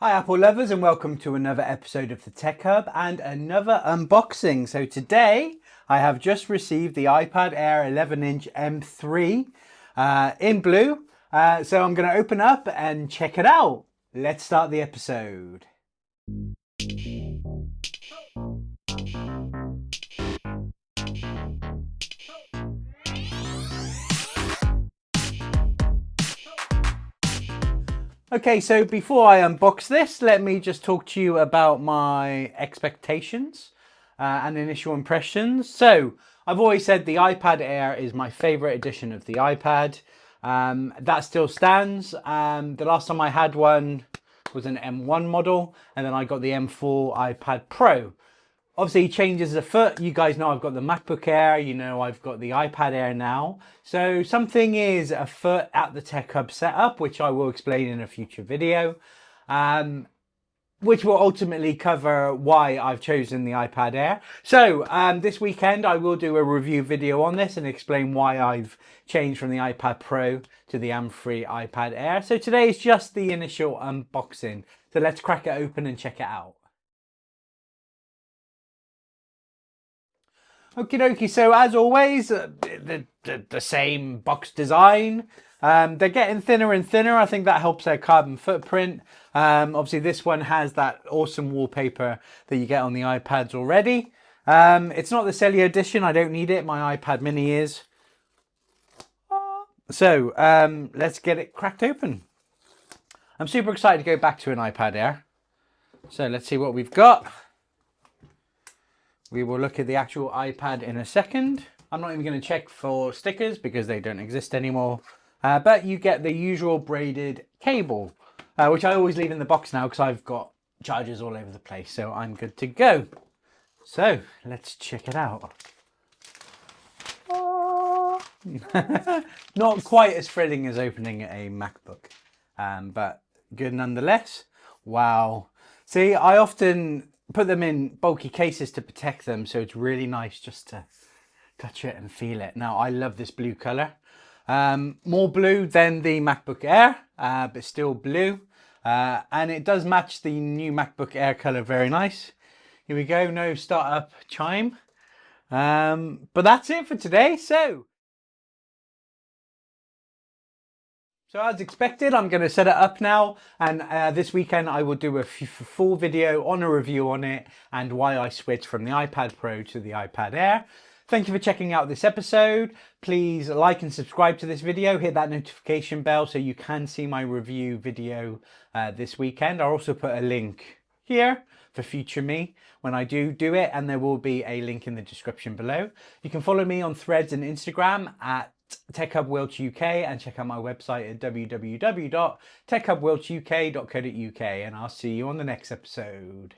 Hi Apple lovers, and welcome to another episode of the Tech Hub and another unboxing. So today I have just received the iPad Air 11-inch M3 in blue. So I'm going to open up and check it out. Let's start the episode. Okay, so before I unbox this, let me just talk to you about my expectations and initial impressions. So I've always said the iPad Air is my favorite edition of the iPad. That still stands. The last time I had one was an M1 model, and then I got the M4 iPad Pro. Obviously, changes afoot. You guys know I've got the MacBook Air. You know I've got the iPad Air now. So something is afoot at the Tech Hub setup, which I will explain in a future video, which will ultimately cover why I've chosen the iPad Air. So this weekend I will do a review video on this and explain why I've changed from the iPad Pro to the M3 iPad Air. So today is just the initial unboxing. So let's crack it open and check it out. Okie dokie, so as always, the same box design. They're getting thinner and thinner. I think that helps their carbon footprint. Obviously, this one has that awesome wallpaper that you get on the iPads already. It's not the Cellular Edition. I don't need it. My iPad mini is. So let's get it cracked open. I'm super excited to go back to an iPad Air. So let's see what we've got. We will look at the actual iPad in a second. I'm not even going to check for stickers because they don't exist anymore. But you get the usual braided cable, which I always leave in the box now because I've got chargers all over the place. So I'm good to go. So let's check it out. Not quite as thrilling as opening a MacBook, but good nonetheless. Wow. See, I often put them in bulky cases to protect them, so it's really nice just to touch it and feel it. Now, I love this blue color. More blue than the MacBook Air, but still blue. And it does match the new MacBook Air color very nice. Here we go, no startup chime. But that's it for today. So as expected, I'm going to set it up now, and this weekend I will do a full video on a review on it and why I switched from the iPad Pro to the iPad Air. Thank you for checking out this episode. Please like and subscribe to this video. Hit that notification bell so you can see my review video this weekend. I'll also put a link here for future me when I do it, and there will be a link in the description below. You can follow me on Threads and Instagram at Tech Hub Welsh UK, and check out my website at www.techhubwelshuk.co.uk, and I'll see you on the next episode.